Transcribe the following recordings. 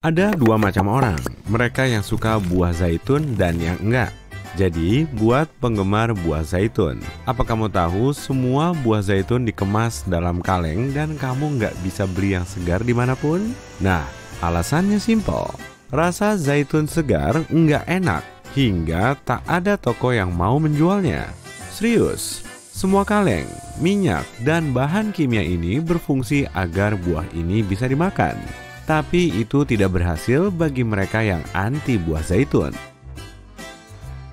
Ada dua macam orang, mereka yang suka buah zaitun dan yang enggak. Jadi, buat penggemar buah zaitun, apa kamu tahu semua buah zaitun dikemas dalam kaleng dan kamu nggak bisa beli yang segar dimanapun? Nah, alasannya simpel. Rasa zaitun segar nggak enak, hingga tak ada toko yang mau menjualnya. Serius, semua kaleng, minyak, dan bahan kimia ini berfungsi agar buah ini bisa dimakan. Tapi itu tidak berhasil bagi mereka yang anti buah zaitun.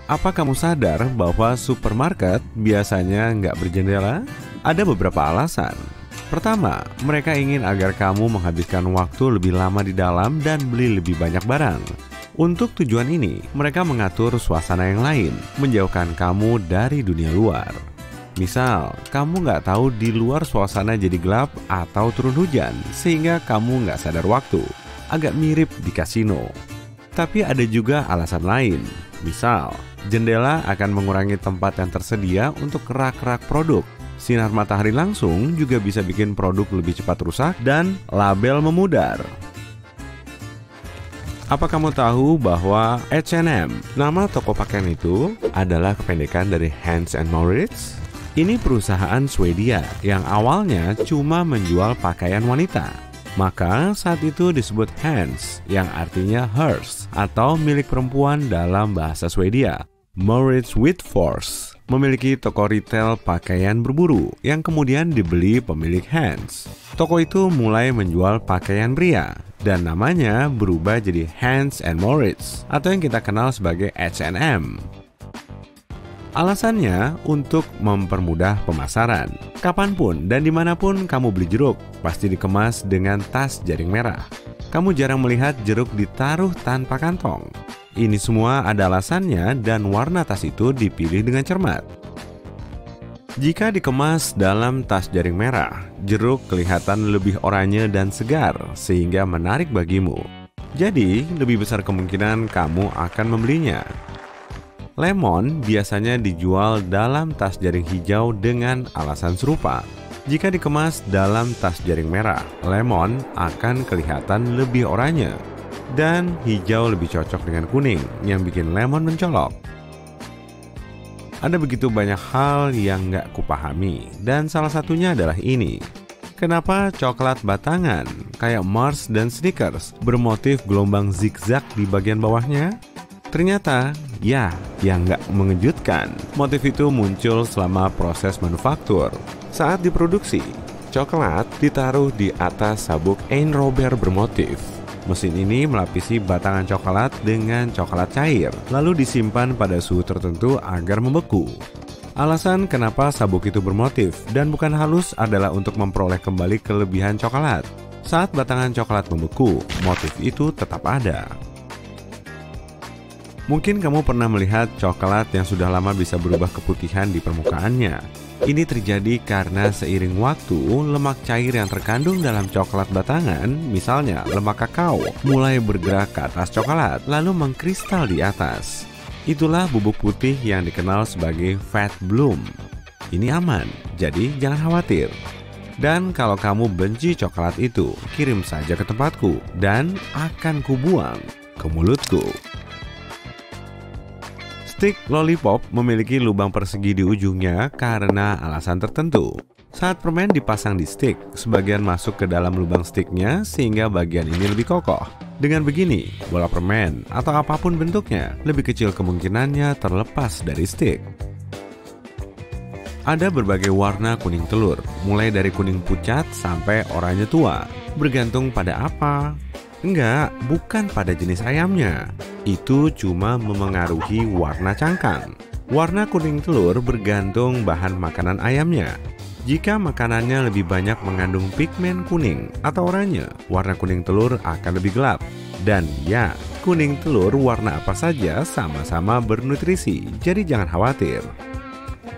Apa kamu sadar bahwa supermarket biasanya nggak berjendela? Ada beberapa alasan. Pertama, mereka ingin agar kamu menghabiskan waktu lebih lama di dalam dan beli lebih banyak barang. Untuk tujuan ini, mereka mengatur suasana yang lain, menjauhkan kamu dari dunia luar. Misal, kamu nggak tahu di luar suasana jadi gelap atau turun hujan, sehingga kamu nggak sadar waktu. Agak mirip di kasino. Tapi ada juga alasan lain. Misal, jendela akan mengurangi tempat yang tersedia untuk rak-rak produk. Sinar matahari langsung juga bisa bikin produk lebih cepat rusak dan label memudar. Apa kamu tahu bahwa H&M, nama toko pakaian itu, adalah kependekan dari Hans and Mauritz? Ini perusahaan Swedia yang awalnya cuma menjual pakaian wanita. Maka saat itu disebut Hans, yang artinya hers, atau milik perempuan dalam bahasa Swedia. Mauritz Whitfors memiliki toko retail pakaian berburu yang kemudian dibeli pemilik Hans. Toko itu mulai menjual pakaian pria dan namanya berubah jadi Hans and Mauritz atau yang kita kenal sebagai H&M. Alasannya untuk mempermudah pemasaran. Kapanpun dan dimanapun kamu beli jeruk, pasti dikemas dengan tas jaring merah. Kamu jarang melihat jeruk ditaruh tanpa kantong. Ini semua ada alasannya dan warna tas itu dipilih dengan cermat. Jika dikemas dalam tas jaring merah, jeruk kelihatan lebih oranye dan segar sehingga menarik bagimu. Jadi, lebih besar kemungkinan kamu akan membelinya. Lemon biasanya dijual dalam tas jaring hijau dengan alasan serupa. Jika dikemas dalam tas jaring merah, lemon akan kelihatan lebih oranye. Dan hijau lebih cocok dengan kuning yang bikin lemon mencolok. Ada begitu banyak hal yang nggak kupahami dan salah satunya adalah ini. Kenapa coklat batangan kayak Mars dan Snickers bermotif gelombang zigzag di bagian bawahnya? Ternyata, ya, yang nggak mengejutkan, motif itu muncul selama proses manufaktur. Saat diproduksi, coklat ditaruh di atas sabuk Ain Robert bermotif. Mesin ini melapisi batangan coklat dengan coklat cair, lalu disimpan pada suhu tertentu agar membeku. Alasan kenapa sabuk itu bermotif dan bukan halus adalah untuk memperoleh kembali kelebihan coklat. Saat batangan coklat membeku, motif itu tetap ada. Mungkin kamu pernah melihat coklat yang sudah lama bisa berubah keputihan di permukaannya. Ini terjadi karena seiring waktu, lemak cair yang terkandung dalam coklat batangan, misalnya lemak kakao, mulai bergerak ke atas coklat, lalu mengkristal di atas. Itulah bubuk putih yang dikenal sebagai fat bloom. Ini aman, jadi jangan khawatir. Dan kalau kamu benci coklat itu, kirim saja ke tempatku, dan akan kubuang ke mulutku. Stik lollipop memiliki lubang persegi di ujungnya karena alasan tertentu. Saat permen dipasang di stik, sebagian masuk ke dalam lubang stiknya sehingga bagian ini lebih kokoh. Dengan begini, bola permen atau apapun bentuknya lebih kecil kemungkinannya terlepas dari stik. Ada berbagai warna kuning telur, mulai dari kuning pucat sampai oranye tua. Bergantung pada apa? Enggak, bukan pada jenis ayamnya. Itu cuma memengaruhi warna cangkang. Warna kuning telur bergantung bahan makanan ayamnya. Jika makanannya lebih banyak mengandung pigmen kuning atau oranye, warna kuning telur akan lebih gelap. Dan ya, kuning telur warna apa saja sama-sama bernutrisi, jadi jangan khawatir.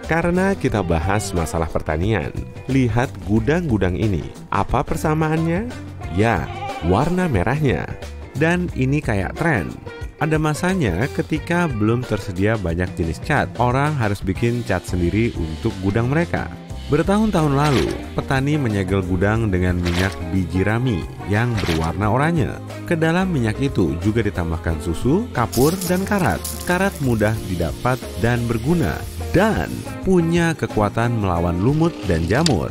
Karena kita bahas masalah pertanian, lihat gudang-gudang ini. Apa persamaannya? Ya, warna merahnya. Dan ini kayak tren. Ada masanya ketika belum tersedia banyak jenis cat, orang harus bikin cat sendiri untuk gudang mereka. Bertahun-tahun lalu, petani menyegel gudang dengan minyak biji rami yang berwarna oranye. Ke dalam minyak itu juga ditambahkan susu, kapur, dan karat. Karat mudah didapat dan berguna, dan punya kekuatan melawan lumut dan jamur.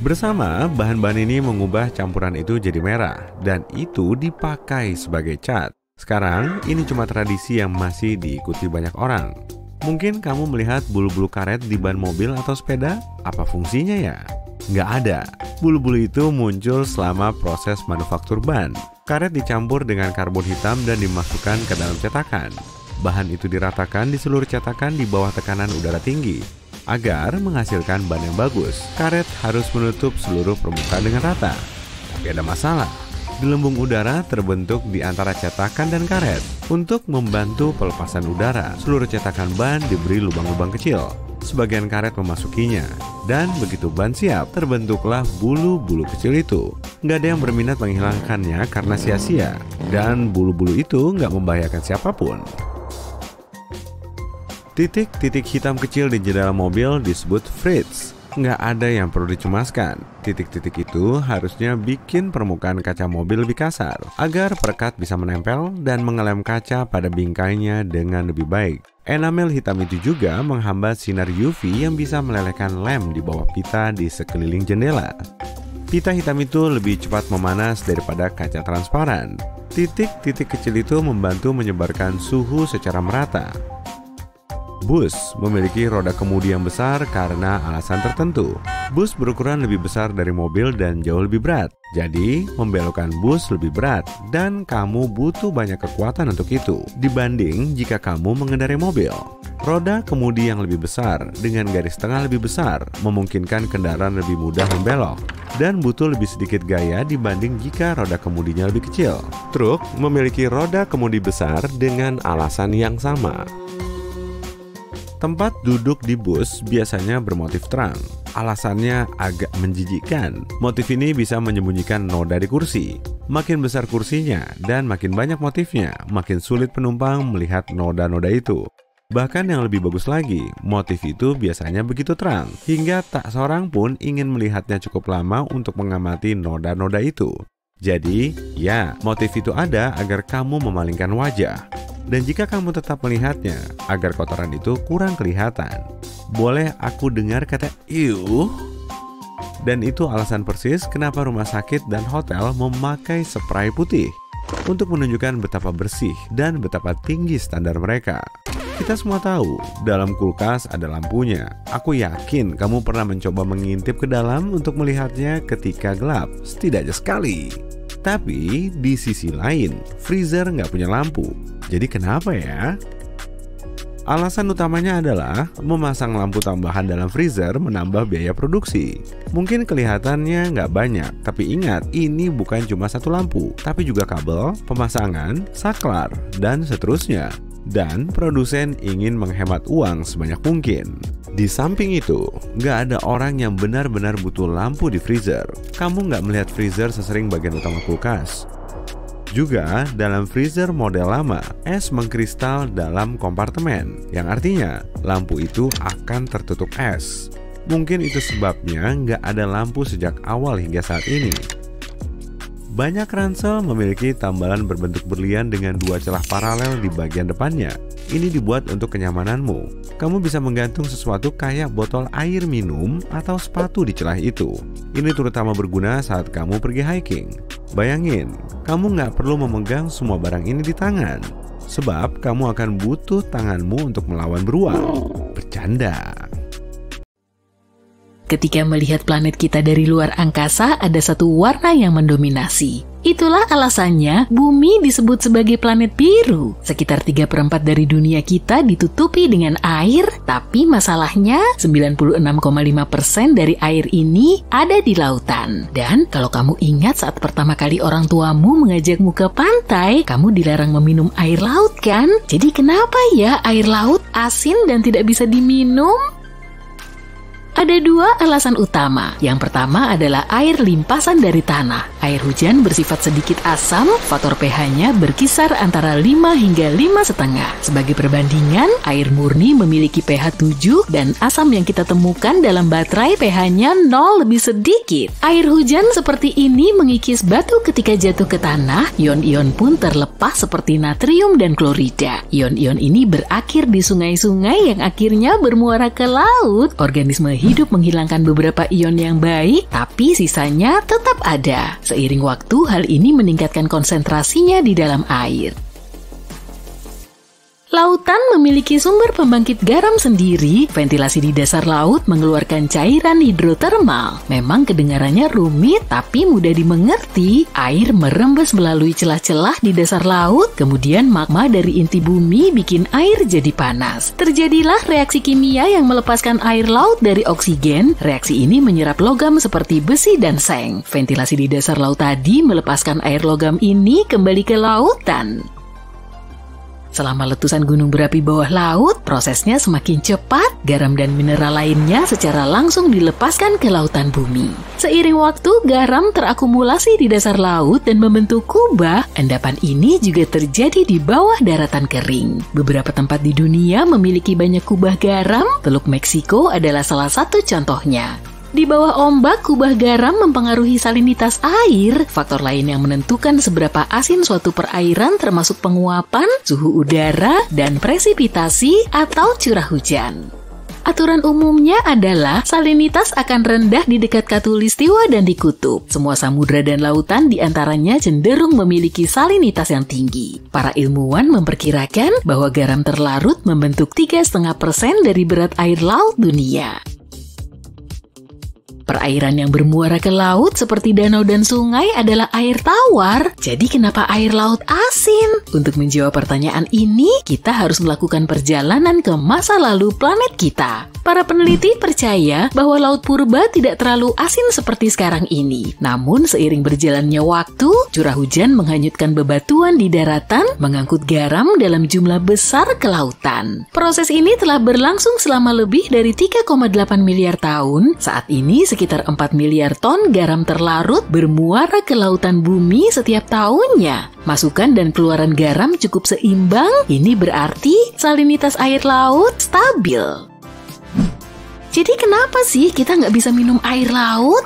Bersama, bahan-bahan ini mengubah campuran itu jadi merah, dan itu dipakai sebagai cat. Sekarang, ini cuma tradisi yang masih diikuti banyak orang. Mungkin kamu melihat bulu-bulu karet di ban mobil atau sepeda? Apa fungsinya ya? Nggak ada. Bulu-bulu itu muncul selama proses manufaktur ban. Karet dicampur dengan karbon hitam dan dimasukkan ke dalam cetakan. Bahan itu diratakan di seluruh cetakan di bawah tekanan udara tinggi. Agar menghasilkan ban yang bagus, karet harus menutup seluruh permukaan dengan rata. Tapi ada masalah. Gelembung udara terbentuk di antara cetakan dan karet. Untuk membantu pelepasan udara, seluruh cetakan ban diberi lubang-lubang kecil. Sebagian karet memasukinya. Dan begitu ban siap, terbentuklah bulu-bulu kecil itu. Nggak ada yang berminat menghilangkannya karena sia-sia. Dan bulu-bulu itu nggak membahayakan siapapun. Titik-titik hitam kecil di jendela mobil disebut fritz. Nggak ada yang perlu dicemaskan. Titik-titik itu harusnya bikin permukaan kaca mobil lebih kasar agar perekat bisa menempel dan mengelem kaca pada bingkainya dengan lebih baik. Enamel hitam itu juga menghambat sinar UV yang bisa melelehkan lem di bawah pita di sekeliling jendela. Pita hitam itu lebih cepat memanas daripada kaca transparan. Titik-titik kecil itu membantu menyebarkan suhu secara merata. Bus memiliki roda kemudi yang besar karena alasan tertentu. Bus berukuran lebih besar dari mobil dan jauh lebih berat. Jadi, membelokkan bus lebih berat dan kamu butuh banyak kekuatan untuk itu dibanding jika kamu mengendarai mobil. Roda kemudi yang lebih besar dengan garis tengah lebih besar memungkinkan kendaraan lebih mudah membelok dan butuh lebih sedikit gaya dibanding jika roda kemudinya lebih kecil. Truk memiliki roda kemudi besar dengan alasan yang sama. Tempat duduk di bus biasanya bermotif terang. Alasannya agak menjijikkan. Motif ini bisa menyembunyikan noda di kursi. Makin besar kursinya dan makin banyak motifnya, makin sulit penumpang melihat noda-noda itu. Bahkan yang lebih bagus lagi, motif itu biasanya begitu terang, hingga tak seorang pun ingin melihatnya cukup lama untuk mengamati noda-noda itu. Jadi, ya, motif itu ada agar kamu memalingkan wajah. Dan jika kamu tetap melihatnya, agar kotoran itu kurang kelihatan. Boleh aku dengar kata "iuh"? Dan itu alasan persis kenapa rumah sakit dan hotel memakai spray putih untuk menunjukkan betapa bersih dan betapa tinggi standar mereka. Kita semua tahu, dalam kulkas ada lampunya. Aku yakin kamu pernah mencoba mengintip ke dalam untuk melihatnya ketika gelap, setidaknya sekali. Tapi di sisi lain, freezer nggak punya lampu. Jadi kenapa ya? Alasan utamanya adalah memasang lampu tambahan dalam freezer menambah biaya produksi. Mungkin kelihatannya nggak banyak, tapi ingat, ini bukan cuma satu lampu, tapi juga kabel, pemasangan, saklar, dan seterusnya. Dan produsen ingin menghemat uang sebanyak mungkin. Di samping itu, nggak ada orang yang benar-benar butuh lampu di freezer. Kamu nggak melihat freezer sesering bagian utama kulkas. Juga, dalam freezer model lama, es mengkristal dalam kompartemen, yang artinya lampu itu akan tertutup es. Mungkin itu sebabnya nggak ada lampu sejak awal hingga saat ini. Banyak ransel memiliki tambalan berbentuk berlian dengan dua celah paralel di bagian depannya. Ini dibuat untuk kenyamananmu. Kamu bisa menggantung sesuatu kayak botol air minum atau sepatu di celah itu. Ini terutama berguna saat kamu pergi hiking. Bayangin, kamu nggak perlu memegang semua barang ini di tangan, sebab kamu akan butuh tanganmu untuk melawan beruang. Bercanda. Ketika melihat planet kita dari luar angkasa, ada satu warna yang mendominasi. Itulah alasannya bumi disebut sebagai planet biru. Sekitar 3/4 dari dunia kita ditutupi dengan air, tapi masalahnya 96,5% dari air ini ada di lautan. Dan kalau kamu ingat saat pertama kali orang tuamu mengajakmu ke pantai, kamu dilarang meminum air laut kan? Jadi kenapa ya air laut asin dan tidak bisa diminum? Ada dua alasan utama. Yang pertama adalah air limpasan dari tanah. Air hujan bersifat sedikit asam, faktor pH-nya berkisar antara 5 hingga 5,5. Sebagai perbandingan, air murni memiliki pH 7 dan asam yang kita temukan dalam baterai pH-nya 0 lebih sedikit. Air hujan seperti ini mengikis batu ketika jatuh ke tanah, ion-ion pun terlepas seperti natrium dan klorida. Ion-ion ini berakhir di sungai-sungai yang akhirnya bermuara ke laut. Organisme hidup menghilangkan beberapa ion yang baik, tapi sisanya tetap ada. Seiring waktu, hal ini meningkatkan konsentrasinya di dalam air. Lautan memiliki sumber pembangkit garam sendiri. Ventilasi di dasar laut mengeluarkan cairan hidrotermal. Memang kedengarannya rumit, tapi mudah dimengerti. Air merembes melalui celah-celah di dasar laut, kemudian magma dari inti bumi bikin air jadi panas. Terjadilah reaksi kimia yang melepaskan air laut dari oksigen. Reaksi ini menyerap logam seperti besi dan seng. Ventilasi di dasar laut tadi melepaskan air logam ini kembali ke lautan. Selama letusan gunung berapi bawah laut, prosesnya semakin cepat, garam dan mineral lainnya secara langsung dilepaskan ke lautan bumi. Seiring waktu, garam terakumulasi di dasar laut dan membentuk kubah. Endapan ini juga terjadi di bawah daratan kering. Beberapa tempat di dunia memiliki banyak kubah garam, Teluk Meksiko adalah salah satu contohnya. Di bawah ombak, kubah garam mempengaruhi salinitas air. Faktor lain yang menentukan seberapa asin suatu perairan termasuk penguapan, suhu udara, dan presipitasi atau curah hujan. Aturan umumnya adalah salinitas akan rendah di dekat khatulistiwa dan di kutub. Semua samudra dan lautan diantaranya cenderung memiliki salinitas yang tinggi. Para ilmuwan memperkirakan bahwa garam terlarut membentuk 3,5% dari berat air laut dunia. Perairan yang bermuara ke laut seperti danau dan sungai adalah air tawar. Jadi kenapa air laut asin? Untuk menjawab pertanyaan ini, kita harus melakukan perjalanan ke masa lalu planet kita. Para peneliti percaya bahwa laut purba tidak terlalu asin seperti sekarang ini. Namun seiring berjalannya waktu, curah hujan menghanyutkan bebatuan di daratan, mengangkut garam dalam jumlah besar ke lautan. Proses ini telah berlangsung selama lebih dari 3,8 miliar tahun. Saat ini sekitar 4 miliar ton garam terlarut bermuara ke lautan bumi setiap tahunnya. Masukan dan keluaran garam cukup seimbang. Ini berarti salinitas air laut stabil. Jadi kenapa sih kita nggak bisa minum air laut?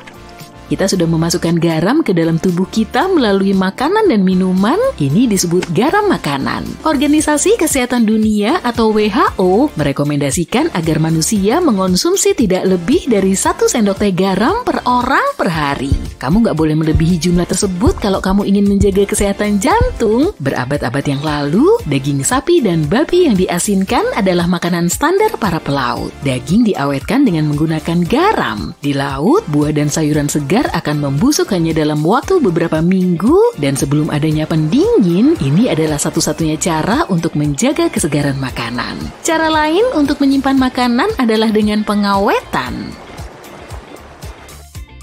Kita sudah memasukkan garam ke dalam tubuh kita melalui makanan dan minuman. Ini disebut garam makanan. Organisasi Kesehatan Dunia atau WHO merekomendasikan agar manusia mengonsumsi tidak lebih dari 1 sendok teh garam per orang per hari. Kamu nggak boleh melebihi jumlah tersebut kalau kamu ingin menjaga kesehatan jantung. Berabad-abad yang lalu, daging sapi dan babi yang diasinkan adalah makanan standar para pelaut. Daging diawetkan dengan menggunakan garam. Di laut, buah dan sayuran segar akan membusuk hanya dalam waktu beberapa minggu, dan sebelum adanya pendingin, ini adalah satu-satunya cara untuk menjaga kesegaran makanan. Cara lain untuk menyimpan makanan adalah dengan pengawetan.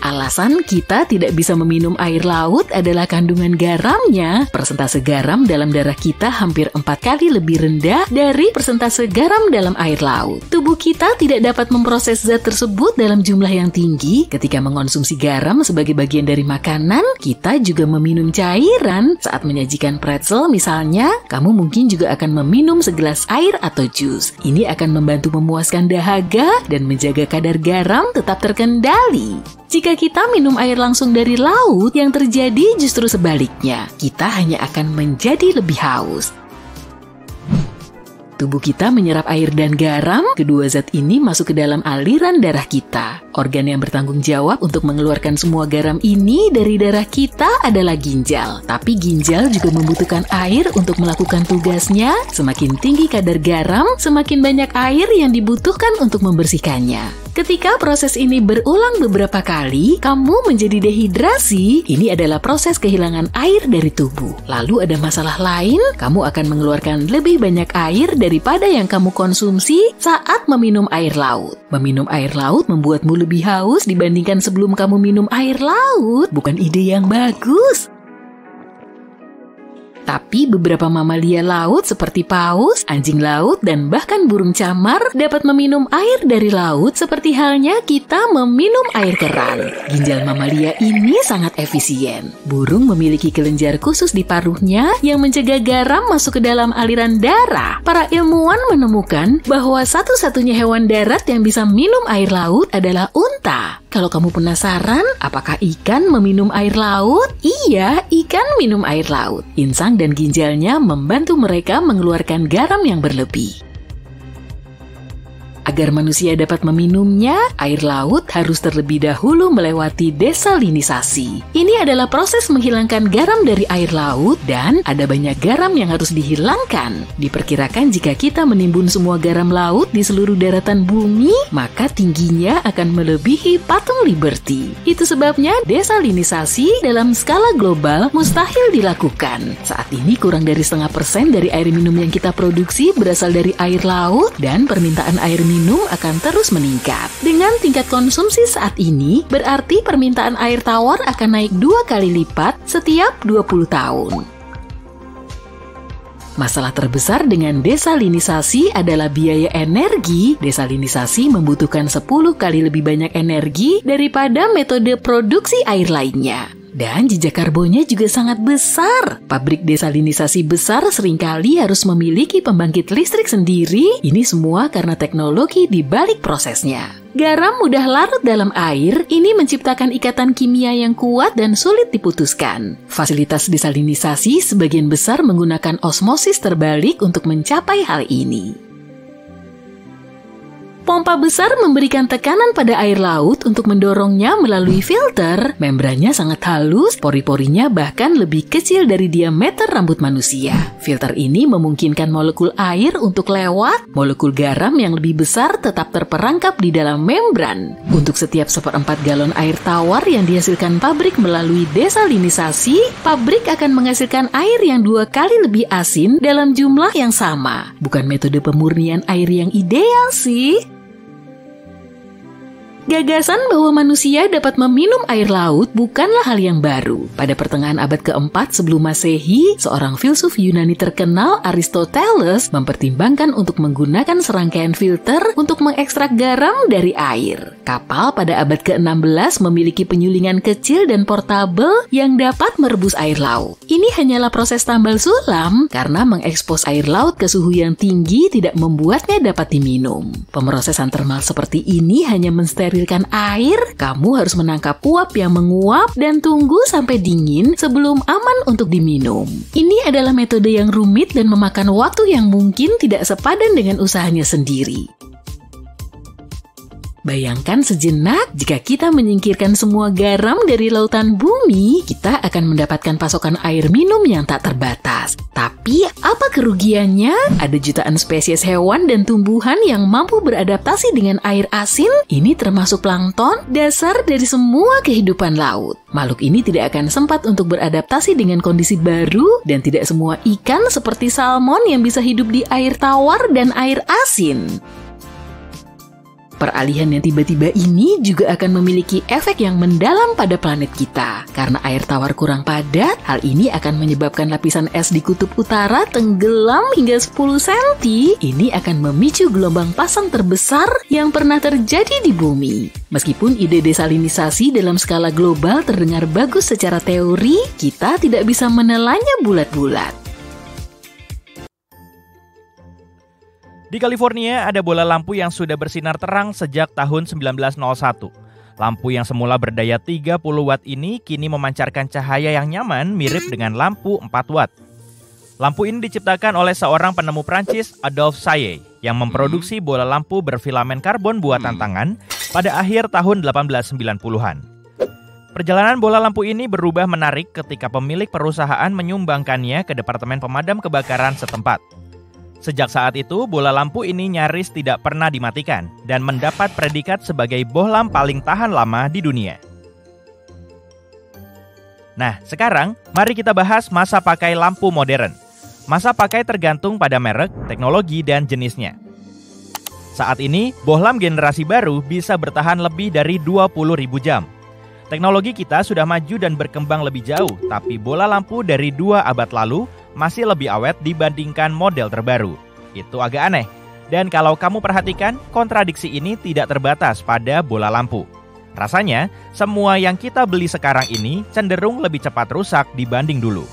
Alasan kita tidak bisa meminum air laut adalah kandungan garamnya. Persentase garam dalam darah kita hampir 4 kali lebih rendah dari persentase garam dalam air laut. Tubuh kita tidak dapat memproses zat tersebut dalam jumlah yang tinggi. Ketika mengonsumsi garam sebagai bagian dari makanan, kita juga meminum cairan. Saat menyajikan pretzel misalnya, kamu mungkin juga akan meminum segelas air atau jus. Ini akan membantu memuaskan dahaga dan menjaga kadar garam tetap terkendali. Jika kita minum air langsung dari laut, yang terjadi justru sebaliknya. Kita hanya akan menjadi lebih haus. Tubuh kita menyerap air dan garam, kedua zat ini masuk ke dalam aliran darah kita. Organ yang bertanggung jawab untuk mengeluarkan semua garam ini dari darah kita adalah ginjal. Tapi ginjal juga membutuhkan air untuk melakukan tugasnya. Semakin tinggi kadar garam, semakin banyak air yang dibutuhkan untuk membersihkannya. Ketika proses ini berulang beberapa kali, kamu menjadi dehidrasi. Ini adalah proses kehilangan air dari tubuh. Lalu ada masalah lain, kamu akan mengeluarkan lebih banyak air daripada yang kamu konsumsi saat meminum air laut. Meminum air laut membuatmu lebih haus dibandingkan sebelum kamu minum air laut. Bukan ide yang bagus. Tapi beberapa mamalia laut seperti paus, anjing laut, dan bahkan burung camar dapat meminum air dari laut seperti halnya kita meminum air keran. Ginjal mamalia ini sangat efisien. Burung memiliki kelenjar khusus di paruhnya yang mencegah garam masuk ke dalam aliran darah. Para ilmuwan menemukan bahwa satu-satunya hewan darat yang bisa minum air laut adalah unta. Kalau kamu penasaran, apakah ikan meminum air laut? Iya, ikan minum air laut. Insang dan ginjalnya membantu mereka mengeluarkan garam yang berlebih. Agar manusia dapat meminumnya, air laut harus terlebih dahulu melewati desalinisasi. Ini adalah proses menghilangkan garam dari air laut dan ada banyak garam yang harus dihilangkan. Diperkirakan jika kita menimbun semua garam laut di seluruh daratan bumi, maka tingginya akan melebihi patung Liberty. Itu sebabnya desalinisasi dalam skala global mustahil dilakukan. Saat ini kurang dari 0,5% dari air minum yang kita produksi berasal dari air laut dan permintaan air minum akan terus meningkat. Dengan tingkat konsumsi saat ini, berarti permintaan air tawar akan naik 2 kali lipat setiap 20 tahun. Masalah terbesar dengan desalinisasi adalah biaya energi. Desalinisasi membutuhkan 10 kali lebih banyak energi daripada metode produksi air lainnya. Dan jejak karbonnya juga sangat besar. Pabrik desalinisasi besar seringkali harus memiliki pembangkit listrik sendiri. Ini semua karena teknologi di balik prosesnya. Garam mudah larut dalam air, ini menciptakan ikatan kimia yang kuat dan sulit diputuskan. Fasilitas desalinisasi sebagian besar menggunakan osmosis terbalik untuk mencapai hal ini. Pompa besar memberikan tekanan pada air laut untuk mendorongnya melalui filter. Membrannya sangat halus, pori-porinya bahkan lebih kecil dari diameter rambut manusia. Filter ini memungkinkan molekul air untuk lewat, molekul garam yang lebih besar tetap terperangkap di dalam membran. Untuk setiap 1/4 galon air tawar yang dihasilkan pabrik melalui desalinisasi, pabrik akan menghasilkan air yang 2 kali lebih asin dalam jumlah yang sama. Bukan metode pemurnian air yang ideal sih. Gagasan bahwa manusia dapat meminum air laut bukanlah hal yang baru. Pada pertengahan abad ke-4 sebelum Masehi, seorang filsuf Yunani terkenal, Aristoteles, mempertimbangkan untuk menggunakan serangkaian filter untuk mengekstrak garam dari air. Kapal pada abad ke-16 memiliki penyulingan kecil dan portabel yang dapat merebus air laut. Ini hanyalah proses tambal sulam karena mengekspos air laut ke suhu yang tinggi tidak membuatnya dapat diminum. Pemrosesan termal seperti ini hanya mensterilkan air. Kamu harus menangkap uap yang menguap dan tunggu sampai dingin sebelum aman untuk diminum. Ini adalah metode yang rumit dan memakan waktu yang mungkin tidak sepadan dengan usahanya sendiri. Bayangkan sejenak, jika kita menyingkirkan semua garam dari lautan bumi, kita akan mendapatkan pasokan air minum yang tak terbatas. Tapi, apa kerugiannya? Ada jutaan spesies hewan dan tumbuhan yang mampu beradaptasi dengan air asin. Ini termasuk plankton, dasar dari semua kehidupan laut. Makhluk ini tidak akan sempat untuk beradaptasi dengan kondisi baru, dan tidak semua ikan seperti salmon yang bisa hidup di air tawar dan air asin. Peralihan yang tiba-tiba ini juga akan memiliki efek yang mendalam pada planet kita. Karena air tawar kurang padat, hal ini akan menyebabkan lapisan es di kutub utara tenggelam hingga 10 cm. Ini akan memicu gelombang pasang terbesar yang pernah terjadi di bumi. Meskipun ide desalinisasi dalam skala global terdengar bagus secara teori, kita tidak bisa menelanya bulat-bulat. Di California ada bola lampu yang sudah bersinar terang sejak tahun 1901. Lampu yang semula berdaya 30 watt ini kini memancarkan cahaya yang nyaman mirip dengan lampu 4 watt. Lampu ini diciptakan oleh seorang penemu Prancis, Adolphe Saillet, yang memproduksi bola lampu berfilamen karbon buatan tangan pada akhir tahun 1890-an. Perjalanan bola lampu ini berubah menarik ketika pemilik perusahaan menyumbangkannya ke Departemen Pemadam Kebakaran setempat. Sejak saat itu, bola lampu ini nyaris tidak pernah dimatikan dan mendapat predikat sebagai bohlam paling tahan lama di dunia. Nah, sekarang mari kita bahas masa pakai lampu modern. Masa pakai tergantung pada merek, teknologi, dan jenisnya. Saat ini, bohlam generasi baru bisa bertahan lebih dari 20.000 jam. Teknologi kita sudah maju dan berkembang lebih jauh, tapi bola lampu dari 2 abad lalu masih lebih awet dibandingkan model terbaru. Itu agak aneh. Dan kalau kamu perhatikan, kontradiksi ini tidak terbatas pada bola lampu. Rasanya, semua yang kita beli sekarang ini cenderung lebih cepat rusak dibanding dulu.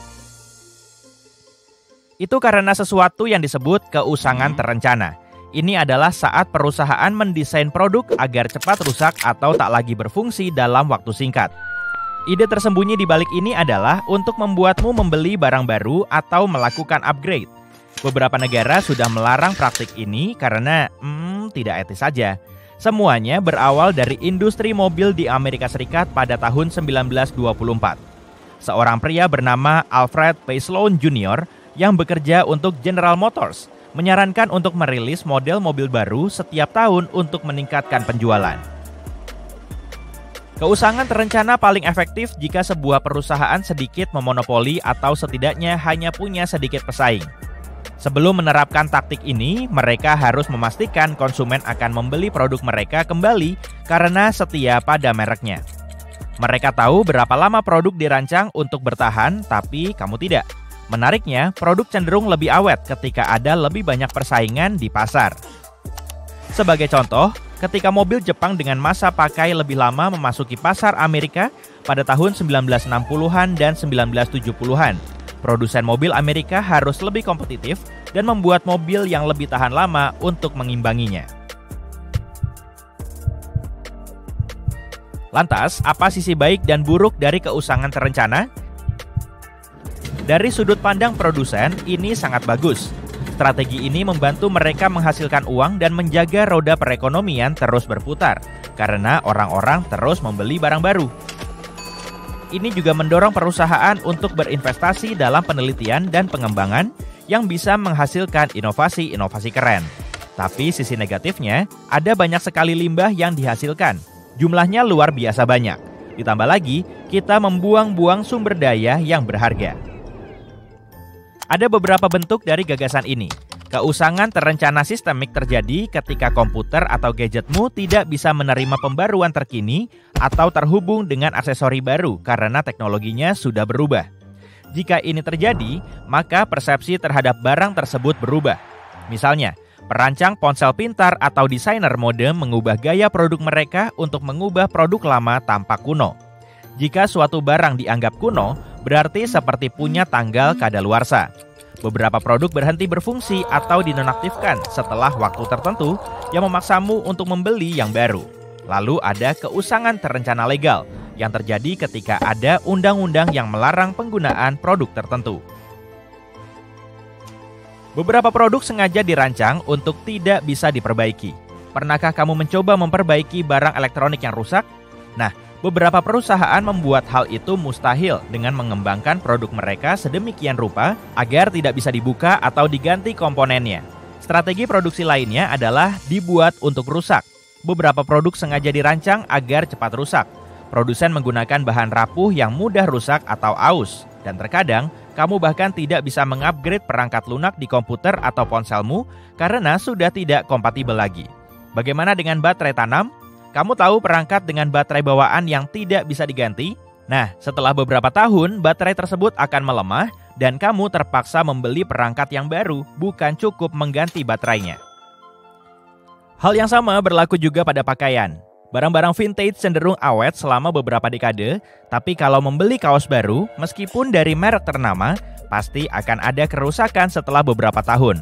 Itu karena sesuatu yang disebut keusangan terencana. Ini adalah saat perusahaan mendesain produk agar cepat rusak atau tak lagi berfungsi dalam waktu singkat. Ide tersembunyi di balik ini adalah untuk membuatmu membeli barang baru atau melakukan upgrade. Beberapa negara sudah melarang praktik ini karena tidak etis saja. Semuanya berawal dari industri mobil di Amerika Serikat pada tahun 1924. Seorang pria bernama Alfred P. Sloan Jr. yang bekerja untuk General Motors menyarankan untuk merilis model mobil baru setiap tahun untuk meningkatkan penjualan. Keusangan terencana paling efektif jika sebuah perusahaan sedikit memonopoli atau setidaknya hanya punya sedikit pesaing. Sebelum menerapkan taktik ini, mereka harus memastikan konsumen akan membeli produk mereka kembali karena setia pada mereknya. Mereka tahu berapa lama produk dirancang untuk bertahan, tapi kamu tidak. Menariknya, produk cenderung lebih awet ketika ada lebih banyak persaingan di pasar. Sebagai contoh, ketika mobil Jepang dengan masa pakai lebih lama memasuki pasar Amerika pada tahun 1960-an dan 1970-an, produsen mobil Amerika harus lebih kompetitif dan membuat mobil yang lebih tahan lama untuk mengimbanginya. Lantas, apa sisi baik dan buruk dari keusangan terencana? Dari sudut pandang produsen, ini sangat bagus. Strategi ini membantu mereka menghasilkan uang dan menjaga roda perekonomian terus berputar, karena orang-orang terus membeli barang baru. Ini juga mendorong perusahaan untuk berinvestasi dalam penelitian dan pengembangan yang bisa menghasilkan inovasi-inovasi keren. Tapi sisi negatifnya, ada banyak sekali limbah yang dihasilkan. Jumlahnya luar biasa banyak. Ditambah lagi, kita membuang-buang sumber daya yang berharga. Ada beberapa bentuk dari gagasan ini. Keusangan terencana sistemik terjadi ketika komputer atau gadgetmu tidak bisa menerima pembaruan terkini atau terhubung dengan aksesori baru karena teknologinya sudah berubah. Jika ini terjadi, maka persepsi terhadap barang tersebut berubah. Misalnya, perancang ponsel pintar atau desainer mode mengubah gaya produk mereka untuk mengubah produk lama tampak kuno. Jika suatu barang dianggap kuno, berarti seperti punya tanggal kadaluarsa. Beberapa produk berhenti berfungsi atau dinonaktifkan setelah waktu tertentu yang memaksamu untuk membeli yang baru. Lalu ada keusangan terencana legal yang terjadi ketika ada undang-undang yang melarang penggunaan produk tertentu. Beberapa produk sengaja dirancang untuk tidak bisa diperbaiki. Pernahkah kamu mencoba memperbaiki barang elektronik yang rusak? Nah, beberapa perusahaan membuat hal itu mustahil dengan mengembangkan produk mereka sedemikian rupa agar tidak bisa dibuka atau diganti komponennya. Strategi produksi lainnya adalah dibuat untuk rusak. Beberapa produk sengaja dirancang agar cepat rusak. Produsen menggunakan bahan rapuh yang mudah rusak atau aus. Dan terkadang, kamu bahkan tidak bisa mengupgrade perangkat lunak di komputer atau ponselmu karena sudah tidak kompatibel lagi. Bagaimana dengan baterai tanam? Kamu tahu perangkat dengan baterai bawaan yang tidak bisa diganti? Nah, setelah beberapa tahun, baterai tersebut akan melemah dan kamu terpaksa membeli perangkat yang baru, bukan cukup mengganti baterainya. Hal yang sama berlaku juga pada pakaian. Barang-barang vintage cenderung awet selama beberapa dekade, tapi kalau membeli kaos baru, meskipun dari merek ternama, pasti akan ada kerusakan setelah beberapa tahun.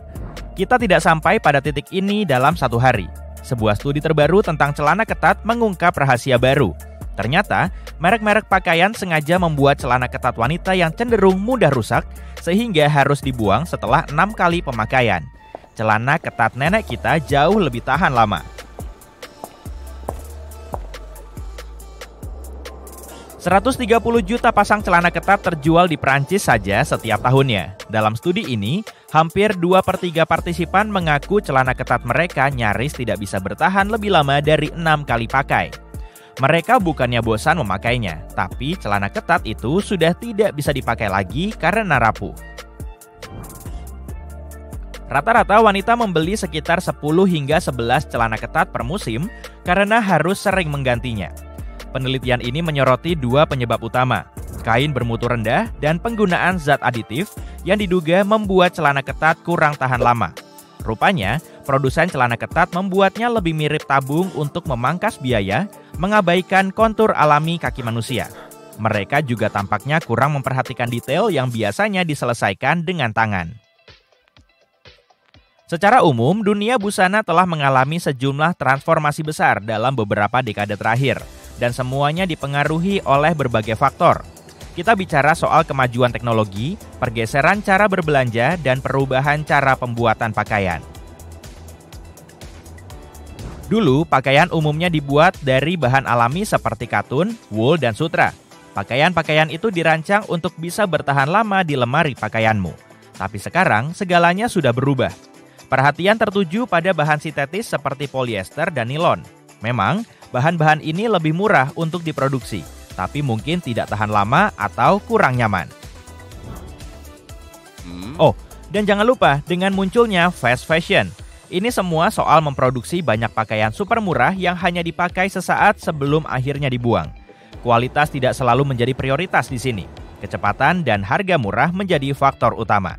Kita tidak sampai pada titik ini dalam satu hari. Sebuah studi terbaru tentang celana ketat mengungkap rahasia baru. Ternyata, merek-merek pakaian sengaja membuat celana ketat wanita yang cenderung mudah rusak, sehingga harus dibuang setelah 6 kali pemakaian. Celana ketat nenek kita jauh lebih tahan lama. 130 juta pasang celana ketat terjual di Prancis saja setiap tahunnya. Dalam studi ini, hampir 2/3 partisipan mengaku celana ketat mereka nyaris tidak bisa bertahan lebih lama dari 6 kali pakai. Mereka bukannya bosan memakainya, tapi celana ketat itu sudah tidak bisa dipakai lagi karena rapuh. Rata-rata wanita membeli sekitar 10 hingga 11 celana ketat per musim karena harus sering menggantinya. Penelitian ini menyoroti 2 penyebab utama. kain bermutu rendah, dan penggunaan zat aditif yang diduga membuat celana ketat kurang tahan lama. Rupanya, produsen celana ketat membuatnya lebih mirip tabung untuk memangkas biaya, mengabaikan kontur alami kaki manusia. Mereka juga tampaknya kurang memperhatikan detail yang biasanya diselesaikan dengan tangan. Secara umum, dunia busana telah mengalami sejumlah transformasi besar dalam beberapa dekade terakhir, dan semuanya dipengaruhi oleh berbagai faktor. Kita bicara soal kemajuan teknologi, pergeseran cara berbelanja, dan perubahan cara pembuatan pakaian. Dulu, pakaian umumnya dibuat dari bahan alami seperti katun, wool, dan sutra. Pakaian-pakaian itu dirancang untuk bisa bertahan lama di lemari pakaianmu. Tapi sekarang, segalanya sudah berubah. Perhatian tertuju pada bahan sintetis seperti polyester dan nilon. Memang, bahan-bahan ini lebih murah untuk diproduksi, tapi mungkin tidak tahan lama atau kurang nyaman. Oh, dan jangan lupa dengan munculnya fast fashion. Ini semua soal memproduksi banyak pakaian super murah yang hanya dipakai sesaat sebelum akhirnya dibuang. Kualitas tidak selalu menjadi prioritas di sini. Kecepatan dan harga murah menjadi faktor utama.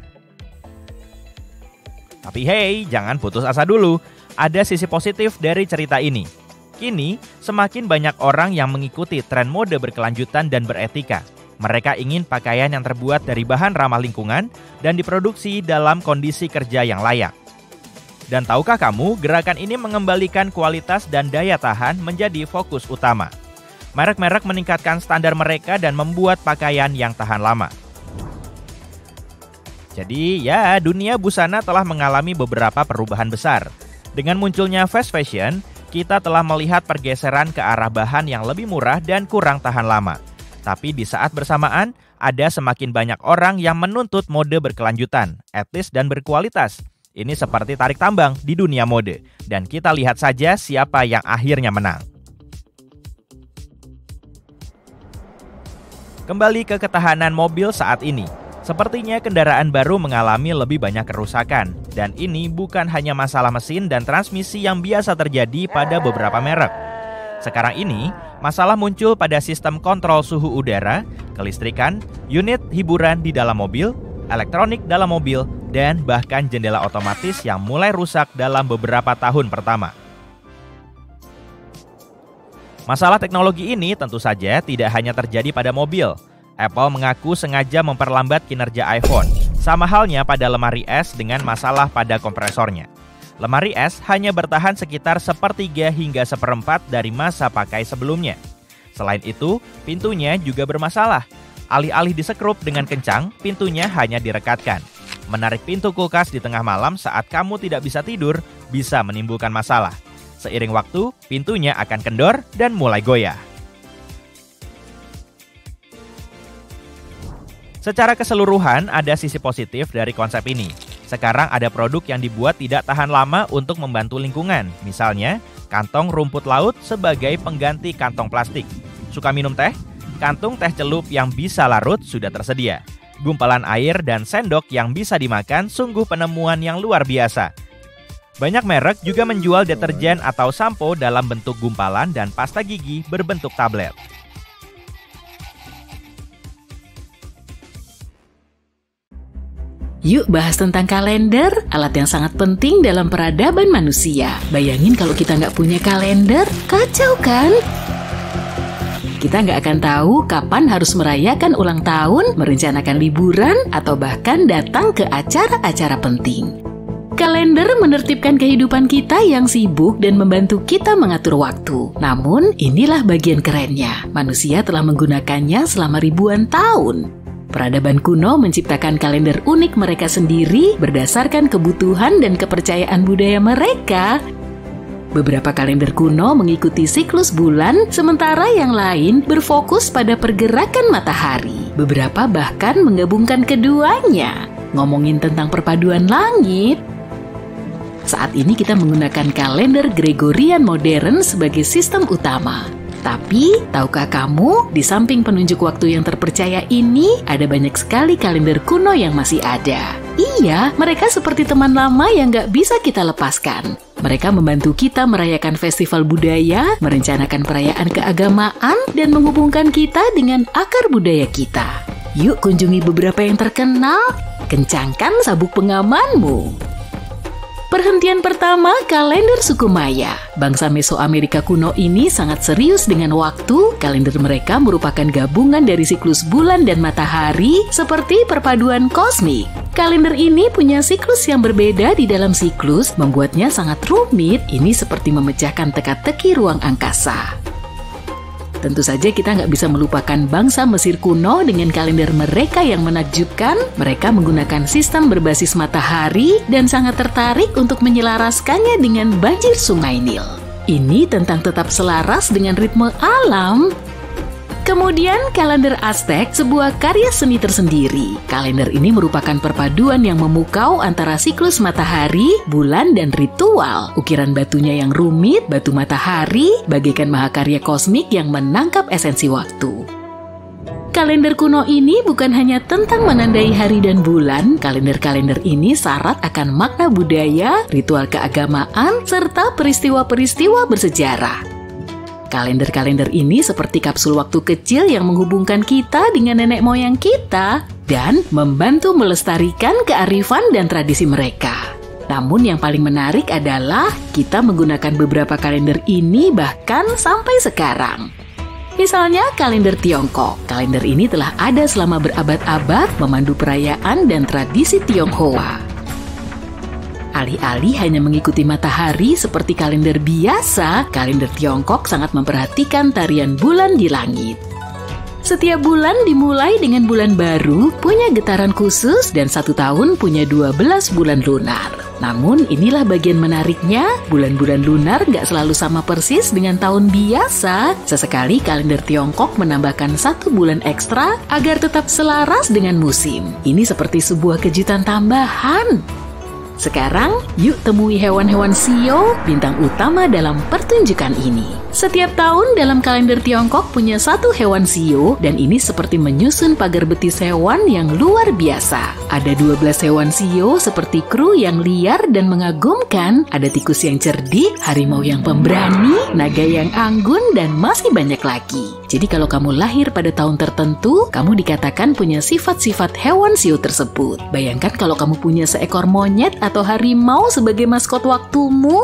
Tapi hey, jangan putus asa dulu. Ada sisi positif dari cerita ini. Kini, semakin banyak orang yang mengikuti tren mode berkelanjutan dan beretika. Mereka ingin pakaian yang terbuat dari bahan ramah lingkungan dan diproduksi dalam kondisi kerja yang layak. Dan tahukah kamu, gerakan ini mengembalikan kualitas dan daya tahan menjadi fokus utama. Merek-merek meningkatkan standar mereka dan membuat pakaian yang tahan lama. Jadi ya, dunia busana telah mengalami beberapa perubahan besar. Dengan munculnya fast fashion, kita telah melihat pergeseran ke arah bahan yang lebih murah dan kurang tahan lama. Tapi di saat bersamaan, ada semakin banyak orang yang menuntut mode berkelanjutan, etis dan berkualitas. Ini seperti tarik tambang di dunia mode. Dan kita lihat saja siapa yang akhirnya menang. Kembali ke ketahanan mobil saat ini. Sepertinya kendaraan baru mengalami lebih banyak kerusakan, dan ini bukan hanya masalah mesin dan transmisi yang biasa terjadi pada beberapa merek. Sekarang ini, masalah muncul pada sistem kontrol suhu udara, kelistrikan, unit hiburan di dalam mobil, elektronik dalam mobil, dan bahkan jendela otomatis yang mulai rusak dalam beberapa tahun pertama. Masalah teknologi ini tentu saja tidak hanya terjadi pada mobil. Apple mengaku sengaja memperlambat kinerja iPhone, sama halnya pada lemari es dengan masalah pada kompresornya. Lemari es hanya bertahan sekitar 1/3 hingga 1/4 dari masa pakai sebelumnya. Selain itu, pintunya juga bermasalah. Alih-alih disekrup dengan kencang, pintunya hanya direkatkan. Menarik pintu kulkas di tengah malam saat kamu tidak bisa tidur bisa menimbulkan masalah. Seiring waktu, pintunya akan kendor dan mulai goyah. Secara keseluruhan, ada sisi positif dari konsep ini. Sekarang ada produk yang dibuat tidak tahan lama untuk membantu lingkungan. Misalnya, kantong rumput laut sebagai pengganti kantong plastik. Suka minum teh? Kantung teh celup yang bisa larut sudah tersedia. Gumpalan air dan sendok yang bisa dimakan sungguh penemuan yang luar biasa. Banyak merek juga menjual deterjen atau sampo dalam bentuk gumpalan dan pasta gigi berbentuk tablet. Yuk bahas tentang kalender, alat yang sangat penting dalam peradaban manusia. Bayangin kalau kita nggak punya kalender, kacau kan? Kita nggak akan tahu kapan harus merayakan ulang tahun, merencanakan liburan, atau bahkan datang ke acara-acara penting. Kalender menertibkan kehidupan kita yang sibuk dan membantu kita mengatur waktu. Namun, inilah bagian kerennya. Manusia telah menggunakannya selama ribuan tahun. Peradaban kuno menciptakan kalender unik mereka sendiri berdasarkan kebutuhan dan kepercayaan budaya mereka. Beberapa kalender kuno mengikuti siklus bulan, sementara yang lain berfokus pada pergerakan matahari. Beberapa bahkan menggabungkan keduanya. Ngomongin tentang perpaduan langit, saat ini kita menggunakan kalender Gregorian modern sebagai sistem utama. Tapi, tahukah kamu, di samping penunjuk waktu yang terpercaya ini, ada banyak sekali kalender kuno yang masih ada. Iya, mereka seperti teman lama yang gak bisa kita lepaskan. Mereka membantu kita merayakan festival budaya, merencanakan perayaan keagamaan, dan menghubungkan kita dengan akar budaya kita. Yuk kunjungi beberapa yang terkenal, kencangkan sabuk pengamanmu. Perhentian pertama, kalender suku Maya. Bangsa Mesoamerika kuno ini sangat serius dengan waktu. Kalender mereka merupakan gabungan dari siklus bulan dan matahari seperti perpaduan kosmik. Kalender ini punya siklus yang berbeda di dalam siklus, membuatnya sangat rumit. Ini seperti memecahkan teka-teki ruang angkasa. Tentu saja kita nggak bisa melupakan bangsa Mesir kuno dengan kalender mereka yang menakjubkan. Mereka menggunakan sistem berbasis matahari dan sangat tertarik untuk menyelaraskannya dengan banjir sungai Nil. Ini tentang tetap selaras dengan ritme alam. Kemudian kalender Aztec, sebuah karya seni tersendiri. Kalender ini merupakan perpaduan yang memukau antara siklus matahari, bulan, dan ritual. Ukiran batunya yang rumit, batu matahari, bagaikan mahakarya kosmik yang menangkap esensi waktu. Kalender kuno ini bukan hanya tentang menandai hari dan bulan. Kalender-kalender ini syarat akan makna budaya, ritual keagamaan, serta peristiwa-peristiwa bersejarah. Kalender-kalender ini seperti kapsul waktu kecil yang menghubungkan kita dengan nenek moyang kita dan membantu melestarikan kearifan dan tradisi mereka. Namun yang paling menarik adalah kita menggunakan beberapa kalender ini bahkan sampai sekarang. Misalnya kalender Tiongkok. Kalender ini telah ada selama berabad-abad memandu perayaan dan tradisi Tionghoa. Alih-alih hanya mengikuti matahari seperti kalender biasa, kalender Tiongkok sangat memperhatikan tarian bulan di langit. Setiap bulan dimulai dengan bulan baru, punya getaran khusus, dan 1 tahun punya 12 bulan lunar. Namun inilah bagian menariknya, bulan-bulan lunar nggak selalu sama persis dengan tahun biasa. Sesekali kalender Tiongkok menambahkan 1 bulan ekstra agar tetap selaras dengan musim. Ini seperti sebuah kejutan tambahan. Sekarang, yuk temui hewan-hewan shio, bintang utama dalam pertunjukan ini. Setiap tahun dalam kalender Tiongkok punya 1 hewan shio, dan ini seperti menyusun pagar betis hewan yang luar biasa. Ada 12 hewan shio seperti kru yang liar dan mengagumkan, ada tikus yang cerdik, harimau yang pemberani, naga yang anggun, dan masih banyak lagi. Jadi kalau kamu lahir pada tahun tertentu, kamu dikatakan punya sifat-sifat hewan shio tersebut. Bayangkan kalau kamu punya seekor monyet atau harimau sebagai maskot waktumu.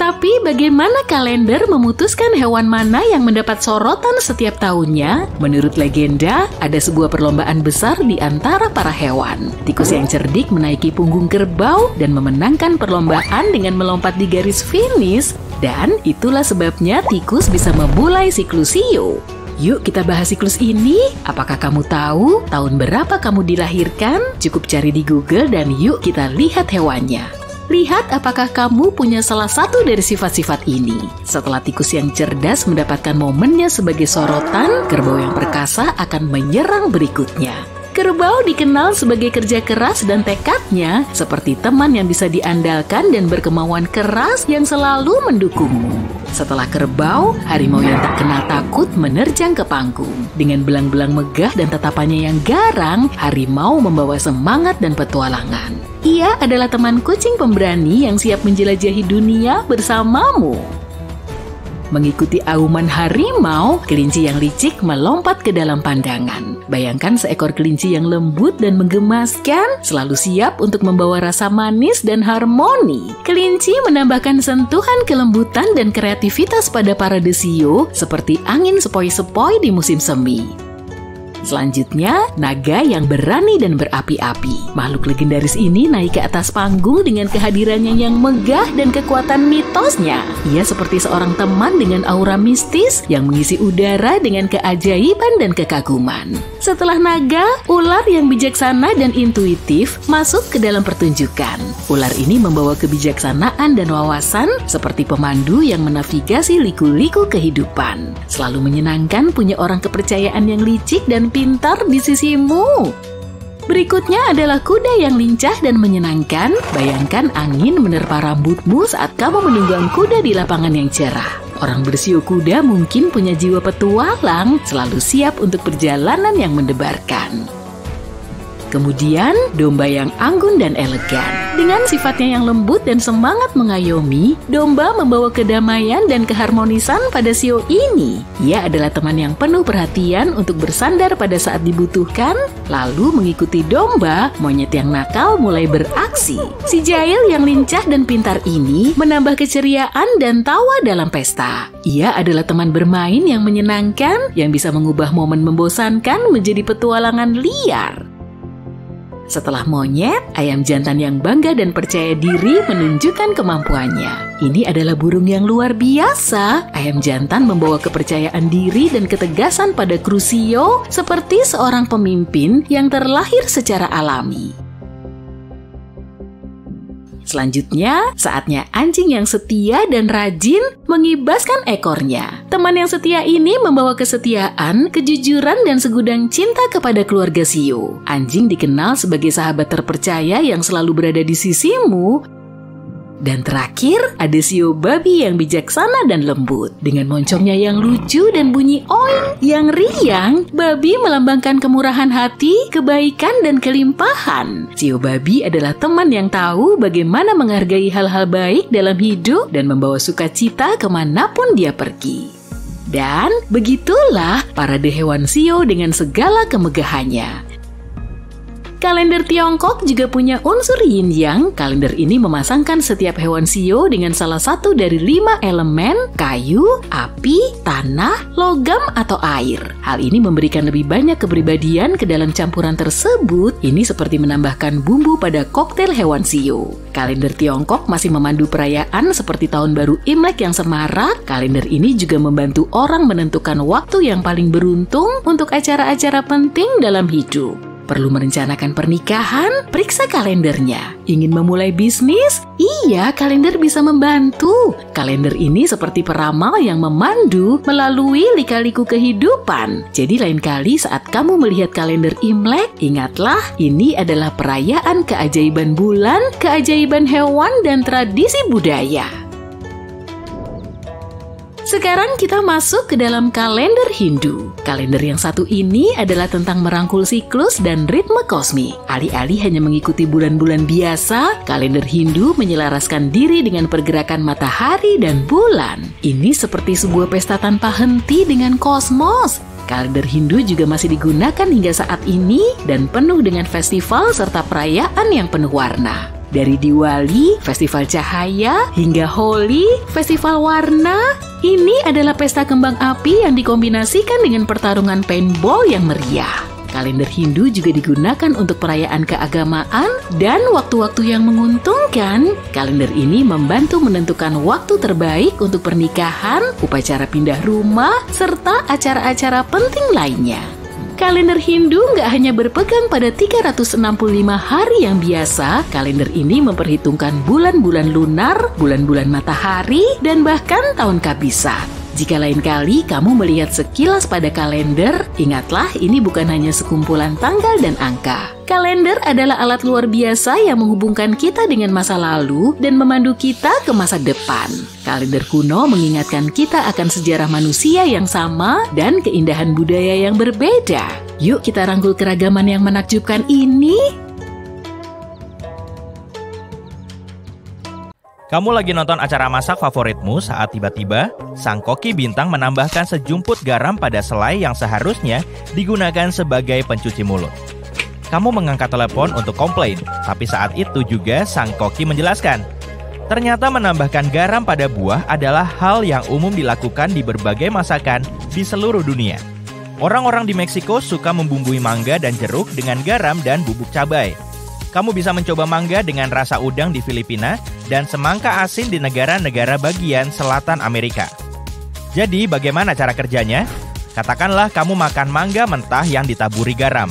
Tapi bagaimana kalender memutuskan hewan mana yang mendapat sorotan setiap tahunnya? Menurut legenda, ada sebuah perlombaan besar di antara para hewan. Tikus yang cerdik menaiki punggung kerbau dan memenangkan perlombaan dengan melompat di garis finish. Dan itulah sebabnya tikus bisa memulai siklus shio. Yuk kita bahas siklus ini. Apakah kamu tahu tahun berapa kamu dilahirkan? Cukup cari di Google dan yuk kita lihat hewannya. Lihat apakah kamu punya salah satu dari sifat-sifat ini. Setelah tikus yang cerdas mendapatkan momennya sebagai sorotan, kerbau yang perkasa akan menyerang berikutnya. Kerbau dikenal sebagai kerja keras dan tekadnya, seperti teman yang bisa diandalkan dan berkemauan keras yang selalu mendukungmu. Setelah kerbau, harimau yang tak kenal takut menerjang ke panggung. Dengan belang-belang megah dan tatapannya yang garang, harimau membawa semangat dan petualangan. Ia adalah teman kucing pemberani yang siap menjelajahi dunia bersamamu. Mengikuti auman harimau, kelinci yang licik melompat ke dalam pandangan. Bayangkan seekor kelinci yang lembut dan menggemaskan, selalu siap untuk membawa rasa manis dan harmoni. Kelinci menambahkan sentuhan kelembutan dan kreativitas pada parade shio, seperti angin sepoi-sepoi di musim semi. Selanjutnya, naga yang berani dan berapi-api. Makhluk legendaris ini naik ke atas panggung dengan kehadirannya yang megah dan kekuatan mitosnya. Ia seperti seorang teman dengan aura mistis yang mengisi udara dengan keajaiban dan kekaguman. Setelah naga, ular yang bijaksana dan intuitif masuk ke dalam pertunjukan. Ular ini membawa kebijaksanaan dan wawasan seperti pemandu yang menavigasi liku-liku kehidupan. Selalu menyenangkan punya orang kepercayaan yang licik dan pintar di sisimu. Berikutnya adalah kuda yang lincah dan menyenangkan. Bayangkan angin menerpa rambutmu saat kamu menunggang kuda di lapangan yang cerah. Orang bersio kuda mungkin punya jiwa petualang, selalu siap untuk perjalanan yang mendebarkan. Kemudian, domba yang anggun dan elegan. Dengan sifatnya yang lembut dan semangat mengayomi, domba membawa kedamaian dan keharmonisan pada shio ini. Ia adalah teman yang penuh perhatian untuk bersandar pada saat dibutuhkan, lalu mengikuti domba, monyet yang nakal mulai beraksi. Si Jail yang lincah dan pintar ini menambah keceriaan dan tawa dalam pesta. Ia adalah teman bermain yang menyenangkan, yang bisa mengubah momen membosankan menjadi petualangan liar. Setelah monyet, ayam jantan yang bangga dan percaya diri menunjukkan kemampuannya. Ini adalah burung yang luar biasa. Ayam jantan membawa kepercayaan diri dan ketegasan pada kru shio seperti seorang pemimpin yang terlahir secara alami. Selanjutnya, saatnya anjing yang setia dan rajin mengibaskan ekornya. Teman yang setia ini membawa kesetiaan, kejujuran, dan segudang cinta kepada keluarga shio. Anjing dikenal sebagai sahabat terpercaya yang selalu berada di sisimu. Dan terakhir, ada shio babi yang bijaksana dan lembut. Dengan moncongnya yang lucu dan bunyi oing yang riang, babi melambangkan kemurahan hati, kebaikan, dan kelimpahan. Shio babi adalah teman yang tahu bagaimana menghargai hal-hal baik dalam hidup dan membawa sukacita kemanapun dia pergi. Dan begitulah parade hewan shio dengan segala kemegahannya. Kalender Tiongkok juga punya unsur yin yang. Kalender ini memasangkan setiap hewan shio dengan salah satu dari 5 elemen, kayu, api, tanah, logam, atau air. Hal ini memberikan lebih banyak kepribadian ke dalam campuran tersebut. Ini seperti menambahkan bumbu pada koktail hewan shio. Kalender Tiongkok masih memandu perayaan seperti Tahun Baru Imlek yang semarak. Kalender ini juga membantu orang menentukan waktu yang paling beruntung untuk acara-acara penting dalam hidup. Perlu merencanakan pernikahan? Periksa kalendernya. Ingin memulai bisnis? Iya, kalender bisa membantu. Kalender ini seperti peramal yang memandu melalui lika-liku kehidupan. Jadi lain kali saat kamu melihat kalender Imlek, ingatlah ini adalah perayaan keajaiban bulan, keajaiban hewan, dan tradisi budaya. Sekarang kita masuk ke dalam kalender Hindu. Kalender yang satu ini adalah tentang merangkul siklus dan ritme kosmik. Alih-alih hanya mengikuti bulan-bulan biasa, kalender Hindu menyelaraskan diri dengan pergerakan matahari dan bulan. Ini seperti sebuah pesta tanpa henti dengan kosmos. Kalender Hindu juga masih digunakan hingga saat ini dan penuh dengan festival serta perayaan yang penuh warna. Dari Diwali, festival cahaya, hingga Holi, festival warna. Ini adalah pesta kembang api yang dikombinasikan dengan pertarungan paintball yang meriah. Kalender Hindu juga digunakan untuk perayaan keagamaan dan waktu-waktu yang menguntungkan. Kalender ini membantu menentukan waktu terbaik untuk pernikahan, upacara pindah rumah, serta acara-acara penting lainnya. Kalender Hindu nggak hanya berpegang pada 365 hari yang biasa, kalender ini memperhitungkan bulan-bulan lunar, bulan-bulan matahari, dan bahkan tahun kabisat. Jika lain kali kamu melihat sekilas pada kalender, ingatlah ini bukan hanya sekumpulan tanggal dan angka. Kalender adalah alat luar biasa yang menghubungkan kita dengan masa lalu dan memandu kita ke masa depan. Kalender kuno mengingatkan kita akan sejarah manusia yang sama dan keindahan budaya yang berbeda. Yuk kita rangkul keragaman yang menakjubkan ini. Kamu lagi nonton acara masak favoritmu saat tiba-tiba sang koki bintang menambahkan sejumput garam pada selai yang seharusnya digunakan sebagai pencuci mulut. Kamu mengangkat telepon untuk komplain, tapi saat itu juga sang koki menjelaskan, ternyata menambahkan garam pada buah adalah hal yang umum dilakukan di berbagai masakan di seluruh dunia. Orang-orang di Meksiko suka membumbui mangga dan jeruk dengan garam dan bubuk cabai. Kamu bisa mencoba mangga dengan rasa udang di Filipina dan semangka asin di negara-negara bagian selatan Amerika. Jadi bagaimana cara kerjanya? Katakanlah kamu makan mangga mentah yang ditaburi garam.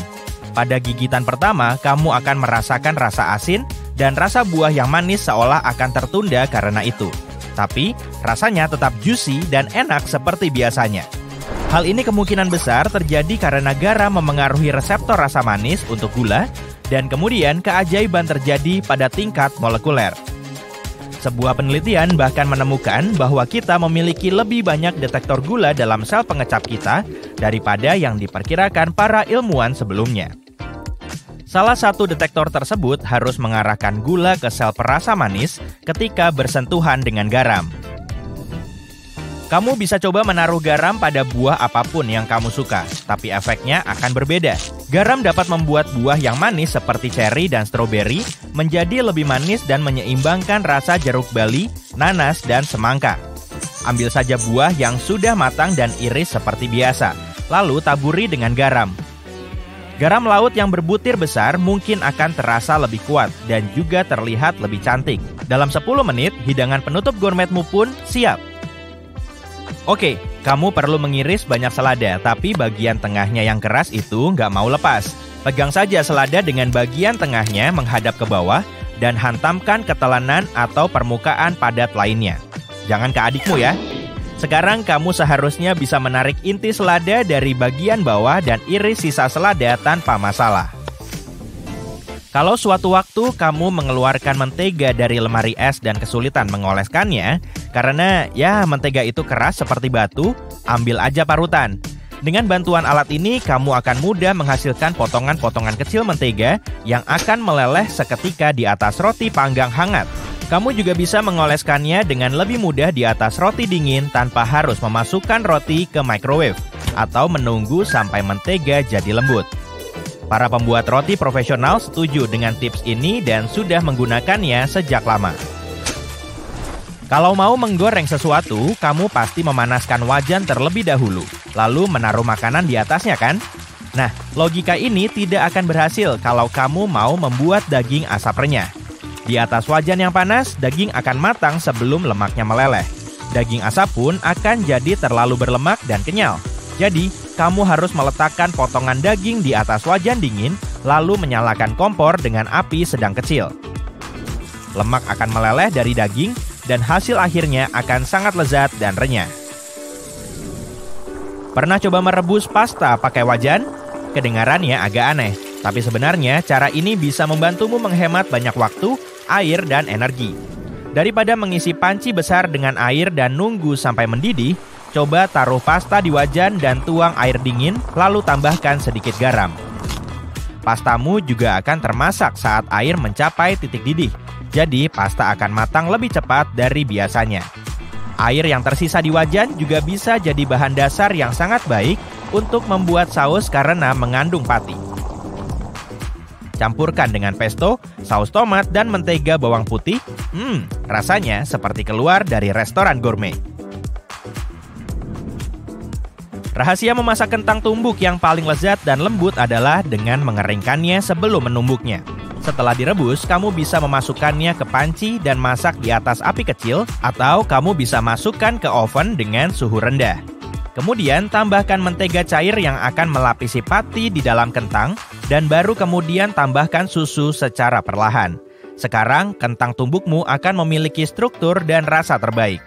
Pada gigitan pertama, kamu akan merasakan rasa asin dan rasa buah yang manis seolah akan tertunda karena itu. Tapi rasanya tetap juicy dan enak seperti biasanya. Hal ini kemungkinan besar terjadi karena garam memengaruhi reseptor rasa manis untuk gula, dan kemudian keajaiban terjadi pada tingkat molekuler. Sebuah penelitian bahkan menemukan bahwa kita memiliki lebih banyak detektor gula dalam sel pengecap kita daripada yang diperkirakan para ilmuwan sebelumnya. Salah satu detektor tersebut harus mengarahkan gula ke sel perasa manis ketika bersentuhan dengan garam. Kamu bisa coba menaruh garam pada buah apapun yang kamu suka, tapi efeknya akan berbeda. Garam dapat membuat buah yang manis seperti ceri dan stroberi menjadi lebih manis dan menyeimbangkan rasa jeruk bali, nanas, dan semangka. Ambil saja buah yang sudah matang dan iris seperti biasa, lalu taburi dengan garam. Garam laut yang berbutir besar mungkin akan terasa lebih kuat dan juga terlihat lebih cantik. Dalam 10 menit, hidangan penutup gourmetmu pun siap. Oke, kamu perlu mengiris banyak selada, tapi bagian tengahnya yang keras itu nggak mau lepas. Pegang saja selada dengan bagian tengahnya menghadap ke bawah dan hantamkan ke telanan atau permukaan padat lainnya. Jangan ke adikmu ya. Sekarang kamu seharusnya bisa menarik inti selada dari bagian bawah dan iris sisa selada tanpa masalah. Kalau suatu waktu kamu mengeluarkan mentega dari lemari es dan kesulitan mengoleskannya, karena mentega itu keras seperti batu, ambil aja parutan. Dengan bantuan alat ini, kamu akan mudah menghasilkan potongan-potongan kecil mentega yang akan meleleh seketika di atas roti panggang hangat. Kamu juga bisa mengoleskannya dengan lebih mudah di atas roti dingin tanpa harus memasukkan roti ke microwave atau menunggu sampai mentega jadi lembut. Para pembuat roti profesional setuju dengan tips ini dan sudah menggunakannya sejak lama. Kalau mau menggoreng sesuatu, kamu pasti memanaskan wajan terlebih dahulu, lalu menaruh makanan di atasnya kan? Nah, logika ini tidak akan berhasil kalau kamu mau membuat daging asap renyah. Di atas wajan yang panas, daging akan matang sebelum lemaknya meleleh. Daging asap pun akan jadi terlalu berlemak dan kenyal. Jadi, kamu harus meletakkan potongan daging di atas wajan dingin, lalu menyalakan kompor dengan api sedang kecil. Lemak akan meleleh dari daging, dan hasil akhirnya akan sangat lezat dan renyah. Pernah coba merebus pasta pakai wajan? Kedengarannya agak aneh, tapi sebenarnya cara ini bisa membantumu menghemat banyak waktu, air, dan energi. Daripada mengisi panci besar dengan air dan nunggu sampai mendidih, coba taruh pasta di wajan dan tuang air dingin, lalu tambahkan sedikit garam. Pastamu juga akan termasak saat air mencapai titik didih, jadi pasta akan matang lebih cepat dari biasanya. Air yang tersisa di wajan juga bisa jadi bahan dasar yang sangat baik untuk membuat saus karena mengandung pati. Campurkan dengan pesto, saus tomat, dan mentega bawang putih. Rasanya seperti keluar dari restoran gourmet. Rahasia memasak kentang tumbuk yang paling lezat dan lembut adalah dengan mengeringkannya sebelum menumbuknya. Setelah direbus, kamu bisa memasukkannya ke panci dan masak di atas api kecil, atau kamu bisa masukkan ke oven dengan suhu rendah. Kemudian tambahkan mentega cair yang akan melapisi pati di dalam kentang, dan baru kemudian tambahkan susu secara perlahan. Sekarang, kentang tumbukmu akan memiliki struktur dan rasa terbaik.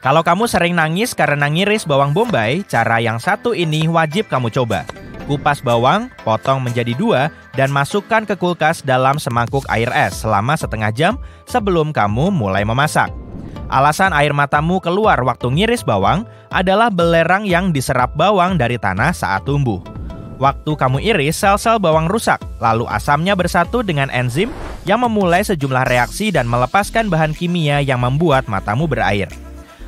Kalau kamu sering nangis karena ngiris bawang bombay, cara yang satu ini wajib kamu coba. Kupas bawang, potong menjadi 2, dan masukkan ke kulkas dalam semangkuk air es selama setengah jam sebelum kamu mulai memasak. Alasan air matamu keluar waktu ngiris bawang adalah belerang yang diserap bawang dari tanah saat tumbuh. Waktu kamu iris, sel-sel bawang rusak, lalu asamnya bersatu dengan enzim yang memulai sejumlah reaksi dan melepaskan bahan kimia yang membuat matamu berair.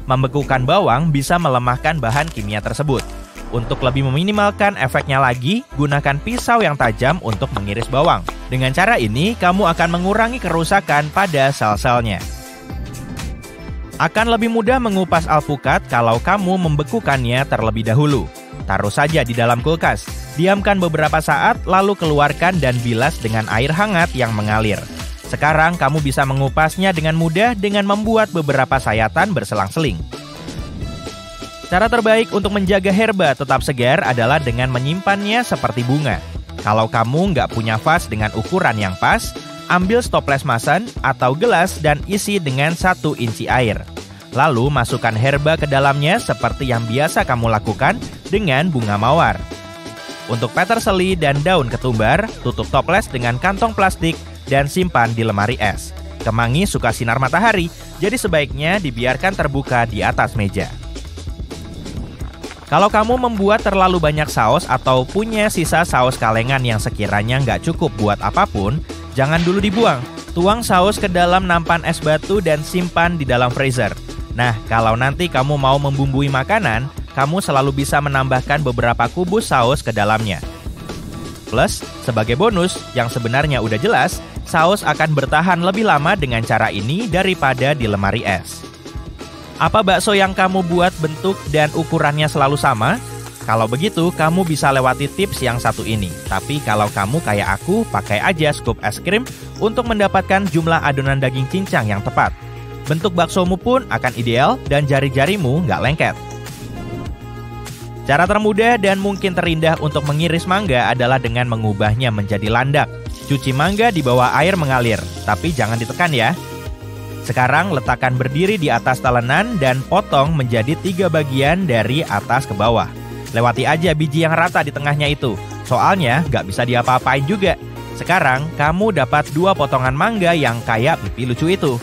Membekukan bawang bisa melemahkan bahan kimia tersebut. Untuk lebih meminimalkan efeknya lagi, gunakan pisau yang tajam untuk mengiris bawang. Dengan cara ini, kamu akan mengurangi kerusakan pada sel-selnya. Akan lebih mudah mengupas alpukat kalau kamu membekukannya terlebih dahulu. Taruh saja di dalam kulkas. Diamkan beberapa saat, lalu keluarkan dan bilas dengan air hangat yang mengalir. Sekarang kamu bisa mengupasnya dengan mudah dengan membuat beberapa sayatan berselang-seling. Cara terbaik untuk menjaga herba tetap segar adalah dengan menyimpannya seperti bunga. Kalau kamu nggak punya vas dengan ukuran yang pas, ambil stoples masan atau gelas dan isi dengan 1 inci air. Lalu masukkan herba ke dalamnya seperti yang biasa kamu lakukan dengan bunga mawar. Untuk peterseli dan daun ketumbar, tutup toples dengan kantong plastik dan simpan di lemari es. Kemangi suka sinar matahari, jadi sebaiknya dibiarkan terbuka di atas meja. Kalau kamu membuat terlalu banyak saus atau punya sisa saus kalengan yang sekiranya nggak cukup buat apapun, jangan dulu dibuang. Tuang saus ke dalam nampan es batu dan simpan di dalam freezer. Nah, kalau nanti kamu mau membumbui makanan, kamu selalu bisa menambahkan beberapa kubus saus ke dalamnya. Plus, sebagai bonus, yang sebenarnya udah jelas, saus akan bertahan lebih lama dengan cara ini daripada di lemari es. Apa bakso yang kamu buat bentuk dan ukurannya selalu sama? Kalau begitu, kamu bisa lewati tips yang satu ini. Tapi kalau kamu kayak aku, pakai aja scoop es krim untuk mendapatkan jumlah adonan daging cincang yang tepat. Bentuk baksomu pun akan ideal dan jari-jarimu nggak lengket. Cara termudah dan mungkin terindah untuk mengiris mangga adalah dengan mengubahnya menjadi landak. Cuci mangga di bawah air mengalir, tapi jangan ditekan ya. Sekarang letakkan berdiri di atas talenan dan potong menjadi 3 bagian dari atas ke bawah. Lewati aja biji yang rata di tengahnya itu, soalnya nggak bisa diapa-apain juga. Sekarang kamu dapat 2 potongan mangga yang kayak pipi lucu itu.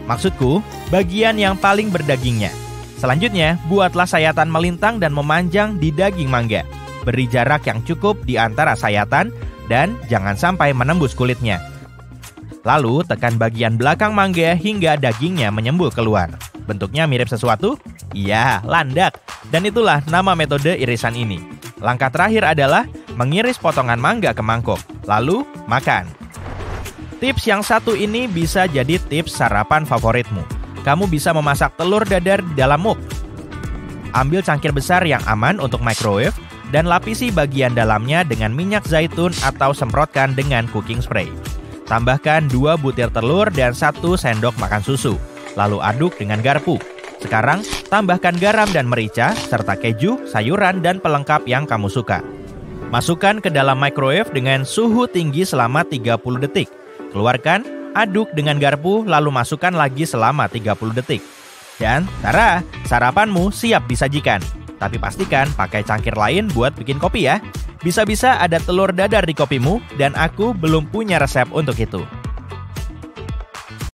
Maksudku, bagian yang paling berdagingnya. Selanjutnya, buatlah sayatan melintang dan memanjang di daging mangga. Beri jarak yang cukup di antara sayatan dan jangan sampai menembus kulitnya. Lalu, tekan bagian belakang mangga hingga dagingnya menyembul keluar. Bentuknya mirip sesuatu? Iya, landak. Dan itulah nama metode irisan ini. Langkah terakhir adalah mengiris potongan mangga ke mangkok, lalu makan. Tips yang satu ini bisa jadi tips sarapan favoritmu. Kamu bisa memasak telur dadar di dalam muk. Ambil cangkir besar yang aman untuk microwave dan lapisi bagian dalamnya dengan minyak zaitun atau semprotkan dengan cooking spray. Tambahkan 2 butir telur dan 1 sendok makan susu. Lalu aduk dengan garpu. Sekarang, tambahkan garam dan merica, serta keju, sayuran, dan pelengkap yang kamu suka. Masukkan ke dalam microwave dengan suhu tinggi selama 30 detik. Keluarkan, aduk dengan garpu, lalu masukkan lagi selama 30 detik. Dan, tara, sarapanmu siap disajikan. Tapi pastikan pakai cangkir lain buat bikin kopi ya. Bisa-bisa ada telur dadar di kopimu, dan aku belum punya resep untuk itu.